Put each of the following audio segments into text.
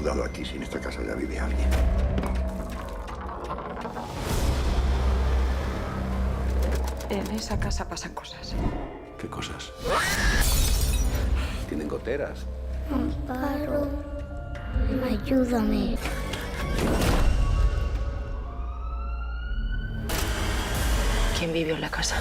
mudado aquí si en esta casa ya vive alguien? En esa casa pasan cosas. ¿Qué cosas? Tienen goteras. Amparo, ayúdame. ¿Quién vivió en la casa?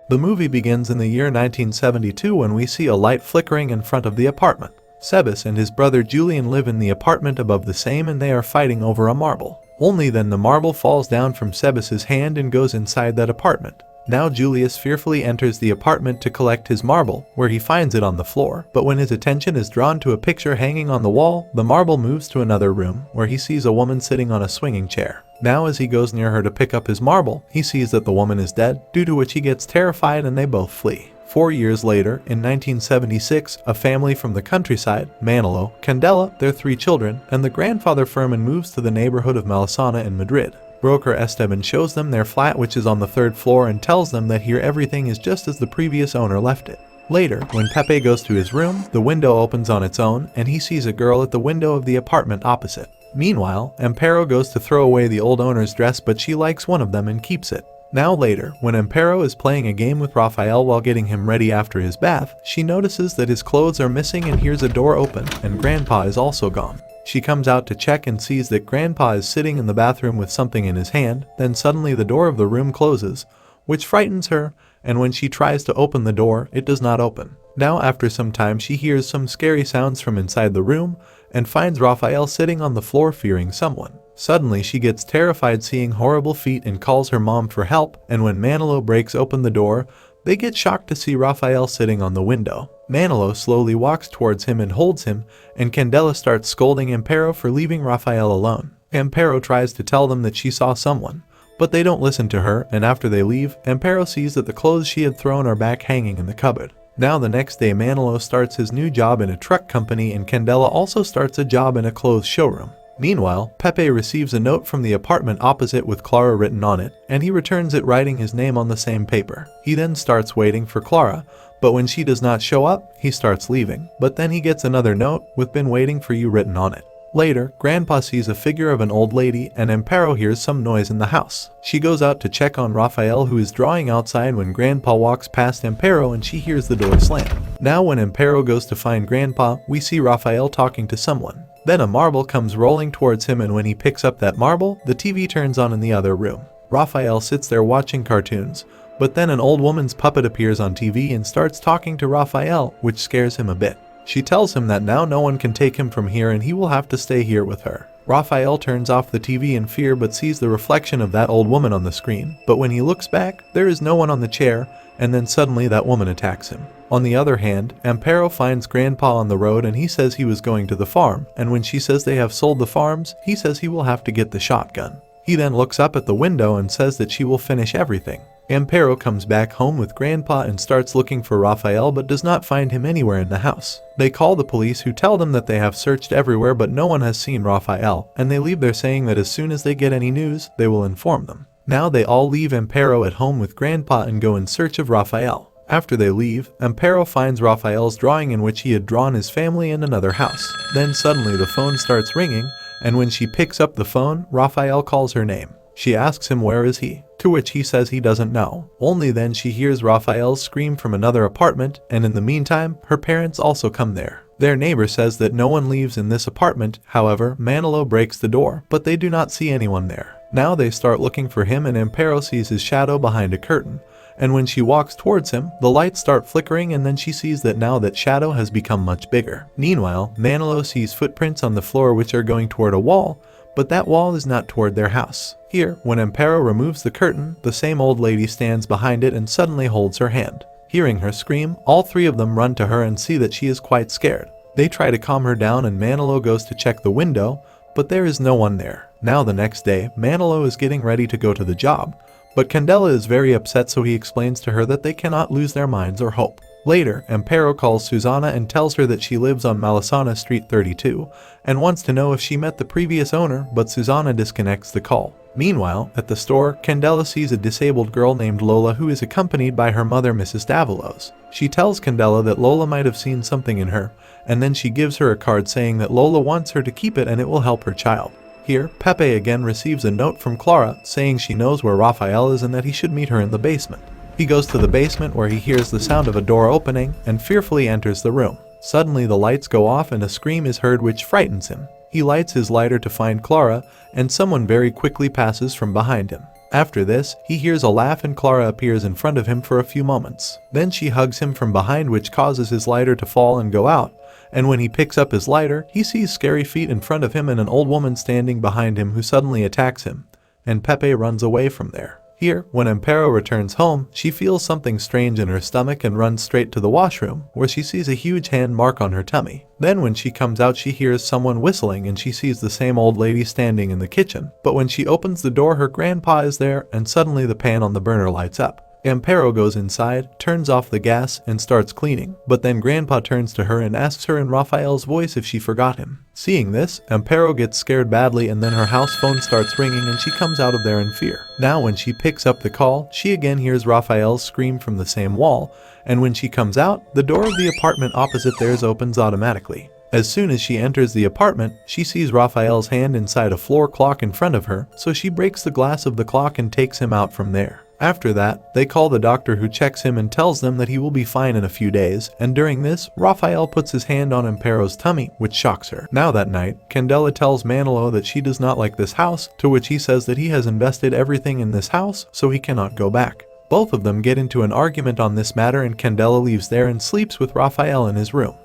The movie begins in the year 1972 when we see a light flickering in front of the apartment. Sebas and his brother Julian live in the apartment above the same and they are fighting over a marble. Only then the marble falls down from Sebas's hand and goes inside that apartment. Now Julius fearfully enters the apartment to collect his marble, where he finds it on the floor, but when his attention is drawn to a picture hanging on the wall, the marble moves to another room, where he sees a woman sitting on a swinging chair. Now as he goes near her to pick up his marble, he sees that the woman is dead, due to which he gets terrified and they both flee. 4 years later, in 1976, a family from the countryside, Manilow, Candela, their 3 children, and the grandfather Fermin moves to the neighborhood of Malasaña in Madrid. Broker Esteban shows them their flat which is on the 3rd floor and tells them that here everything is just as the previous owner left it. Later, when Pepe goes to his room, the window opens on its own and he sees a girl at the window of the apartment opposite. Meanwhile, Amparo goes to throw away the old owner's dress but she likes one of them and keeps it. Now later, when Amparo is playing a game with Rafael while getting him ready after his bath, she notices that his clothes are missing and hears a door open and Grandpa is also gone. She comes out to check and sees that Grandpa is sitting in the bathroom with something in his hand, then suddenly the door of the room closes, which frightens her, and when she tries to open the door, it does not open. Now after some time she hears some scary sounds from inside the room, and finds Rafael sitting on the floor fearing someone. Suddenly she gets terrified seeing horrible feet and calls her mom for help, and when Manilow breaks open the door, they get shocked to see Rafael sitting on the window. Manilow slowly walks towards him and holds him, and Candela starts scolding Amparo for leaving Rafael alone. Amparo tries to tell them that she saw someone, but they don't listen to her, and after they leave, Amparo sees that the clothes she had thrown are back hanging in the cupboard. Now the next day Manilow starts his new job in a truck company and Candela also starts a job in a clothes showroom. Meanwhile, Pepe receives a note from the apartment opposite with Clara written on it, and he returns it writing his name on the same paper. He then starts waiting for Clara, but when she does not show up, he starts leaving. But then he gets another note with "Been waiting for you" written on it. Later, Grandpa sees a figure of an old lady and Amparo hears some noise in the house. She goes out to check on Rafael who is drawing outside when Grandpa walks past Amparo and she hears the door slam. Now when Amparo goes to find Grandpa, we see Rafael talking to someone. Then a marble comes rolling towards him and when he picks up that marble, the TV turns on in the other room. Rafael sits there watching cartoons, but then an old woman's puppet appears on TV and starts talking to Rafael, which scares him a bit. She tells him that now no one can take him from here and he will have to stay here with her. Rafael turns off the TV in fear but sees the reflection of that old woman on the screen, but when he looks back, there is no one on the chair, and then suddenly that woman attacks him. On the other hand, Amparo finds Grandpa on the road and he says he was going to the farm, and when she says they have sold the farms, he says he will have to get the shotgun. He then looks up at the window and says that she will finish everything. Amparo comes back home with Grandpa and starts looking for Rafael but does not find him anywhere in the house. They call the police who tell them that they have searched everywhere but no one has seen Rafael, and they leave there saying that as soon as they get any news, they will inform them. Now they all leave Amparo at home with Grandpa and go in search of Rafael. After they leave, Amparo finds Rafael's drawing in which he had drawn his family in another house. Then suddenly the phone starts ringing, and when she picks up the phone, Rafael calls her name. She asks him where is he, to which he says he doesn't know. Only then she hears Rafael's scream from another apartment, and in the meantime, her parents also come there. Their neighbor says that no one leaves in this apartment, however, Manilow breaks the door, but they do not see anyone there. Now they start looking for him and Amparo sees his shadow behind a curtain, and when she walks towards him, the lights start flickering and then she sees that now that shadow has become much bigger. Meanwhile, Manilow sees footprints on the floor which are going toward a wall, but that wall is not toward their house. Here, when Amparo removes the curtain, the same old lady stands behind it and suddenly holds her hand. Hearing her scream, all 3 of them run to her and see that she is quite scared. They try to calm her down and Manilow goes to check the window, but there is no one there. Now the next day, Manilow is getting ready to go to the job, but Candela is very upset so he explains to her that they cannot lose their minds or hope. Later, 𝐀𝐃𝐒 calls Susanna and tells her that she lives on Malasaña Street 32 and wants to know if she met the previous owner, but Susanna disconnects the call. Meanwhile, at the store, Candela sees a disabled girl named Lola who is accompanied by her mother, Mrs. Davalos. She tells Candela that Lola might have seen something in her, and then she gives her a card saying that Lola wants her to keep it and it will help her child. Here, Pepe again receives a note from Clara saying she knows where Rafael is and that he should meet her in the basement. He goes to the basement where he hears the sound of a door opening and fearfully enters the room. Suddenly the lights go off and a scream is heard which frightens him. He lights his lighter to find Clara, and someone very quickly passes from behind him. After this, he hears a laugh and Clara appears in front of him for a few moments. Then she hugs him from behind, which causes his lighter to fall and go out, and when he picks up his lighter, he sees scary feet in front of him and an old woman standing behind him who suddenly attacks him, and Pepe runs away from there. Here, when 𝐀𝐃𝐒 returns home, she feels something strange in her stomach and runs straight to the washroom, where she sees a huge hand mark on her tummy. Then when she comes out, she hears someone whistling and she sees the same old lady standing in the kitchen. But when she opens the door, her grandpa is there, and suddenly the pan on the burner lights up. 𝐀𝐃𝐒 goes inside, turns off the gas, and starts cleaning, but then Grandpa turns to her and asks her in Rafael's voice if she forgot him. Seeing this, 𝐀𝐃𝐒 gets scared badly and then her house phone starts ringing and she comes out of there in fear. Now when she picks up the call, she again hears Rafael's scream from the same wall, and when she comes out, the door of the apartment opposite theirs opens automatically. As soon as she enters the apartment, she sees Rafael's hand inside a floor clock in front of her, so she breaks the glass of the clock and takes him out from there. After that, they call the doctor who checks him and tells them that he will be fine in a few days, and during this, Rafael puts his hand on 𝐀𝐃𝐒's tummy, which shocks her. Now that night, Candela tells Manilow that she does not like this house, to which he says that he has invested everything in this house, so he cannot go back. Both of them get into an argument on this matter and Candela leaves there and sleeps with Rafael in his room.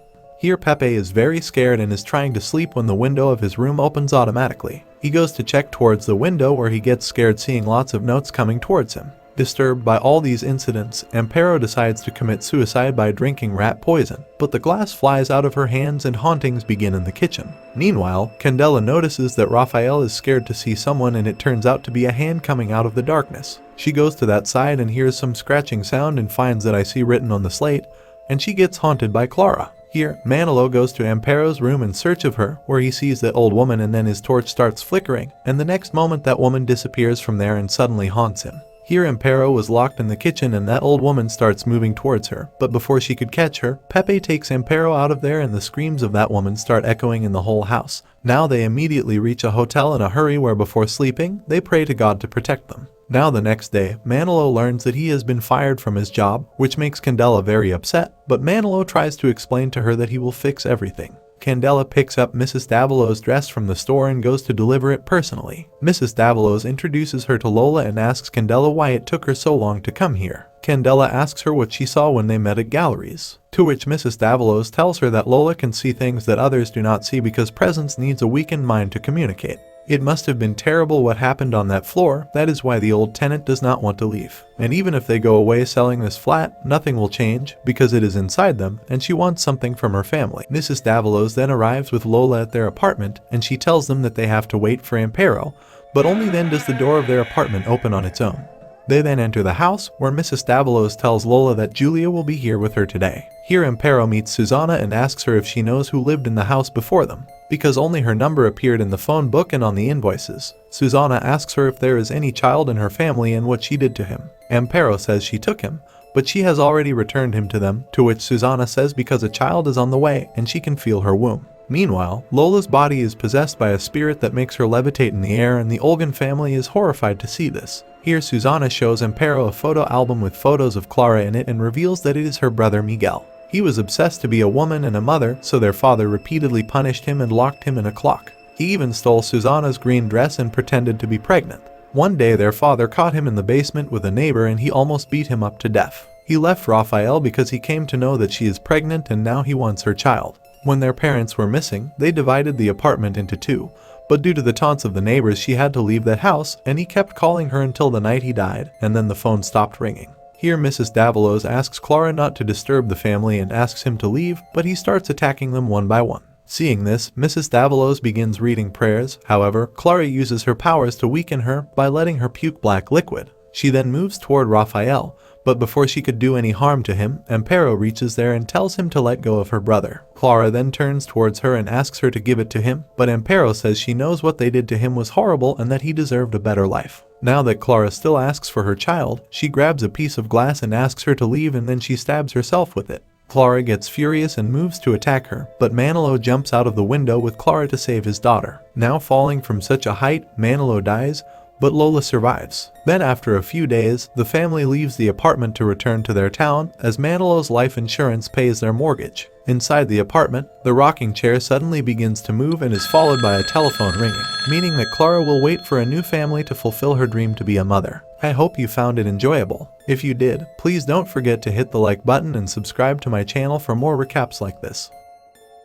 Here Pepe is very scared and is trying to sleep when the window of his room opens automatically. He goes to check towards the window where he gets scared seeing lots of notes coming towards him. Disturbed by all these incidents, 𝐀𝐃𝐒 decides to commit suicide by drinking rat poison, but the glass flies out of her hands and hauntings begin in the kitchen. Meanwhile, Candela notices that Rafael is scared to see someone and it turns out to be a hand coming out of the darkness. She goes to that side and hears some scratching sound and finds that "I see" written on the slate, and she gets haunted by Clara. Here, Manilow goes to 𝐀𝐃𝐒's room in search of her, where he sees that old woman and then his torch starts flickering, and the next moment that woman disappears from there and suddenly haunts him. Here 𝐀𝐃𝐒 was locked in the kitchen and that old woman starts moving towards her, but before she could catch her, Pepe takes 𝐀𝐃𝐒 out of there and the screams of that woman start echoing in the whole house. Now they immediately reach a hotel in a hurry where before sleeping, they pray to God to protect them. Now the next day, Manilow learns that he has been fired from his job, which makes Candela very upset, but Manilow tries to explain to her that he will fix everything. Candela picks up Mrs. Davalos' dress from the store and goes to deliver it personally. Mrs. Davalos introduces her to Lola and asks Candela why it took her so long to come here. Candela asks her what she saw when they met at galleries, to which Mrs. Davalos tells her that Lola can see things that others do not see because presence needs a weakened mind to communicate. It must have been terrible what happened on that floor, that is why the old tenant does not want to leave. And even if they go away selling this flat, nothing will change, because it is inside them, and she wants something from her family. Mrs. Davalos then arrives with Lola at their apartment, and she tells them that they have to wait for 𝐀𝐃𝐒, but only then does the door of their apartment open on its own. They then enter the house, where Mrs. Davalos tells Lola that Julia will be here with her today. Here 𝐀𝐃𝐒 meets Susanna and asks her if she knows who lived in the house before them, because only her number appeared in the phone book and on the invoices. Susanna asks her if there is any child in her family and what she did to him. 𝐀𝐃𝐒 says she took him, but she has already returned him to them, to which Susanna says because a child is on the way and she can feel her womb. Meanwhile, Lola's body is possessed by a spirit that makes her levitate in the air, and the Olgan family is horrified to see this. Here Susanna shows 𝐀𝐃𝐒 a photo album with photos of Clara in it and reveals that it is her brother Miguel. He was obsessed to be a woman and a mother, so their father repeatedly punished him and locked him in a clock. He even stole Susanna's green dress and pretended to be pregnant. One day their father caught him in the basement with a neighbor and he almost beat him up to death. He left Rafael because he came to know that she is pregnant and now he wants her child. When their parents were missing, they divided the apartment into two, but due to the taunts of the neighbors she had to leave that house, and he kept calling her until the night he died, and then the phone stopped ringing. Here Mrs. Davalos asks Clara not to disturb the family and asks him to leave, but he starts attacking them one by one. Seeing this, Mrs. Davalos begins reading prayers. However, Clara uses her powers to weaken her by letting her puke black liquid. She then moves toward Rafael, But before she could do any harm to him, 𝐸mpero reaches there and tells him to let go of her brother. Clara then turns towards her and asks her to give it to him, but 𝐸mpero says she knows what they did to him was horrible and that he deserved a better life. Now that Clara still asks for her child, she grabs a piece of glass and asks her to leave, and then she stabs herself with it. Clara gets furious and moves to attack her, but Manilow jumps out of the window with Clara to save his daughter. Now falling from such a height, Manilow dies, but Lola survives. Then after a few days, the family leaves the apartment to return to their town as Manilow's life insurance pays their mortgage. Inside the apartment, the rocking chair suddenly begins to move and is followed by a telephone ringing, meaning that Clara will wait for a new family to fulfill her dream to be a mother. I hope you found it enjoyable. If you did, please don't forget to hit the like button and subscribe to my channel for more recaps like this.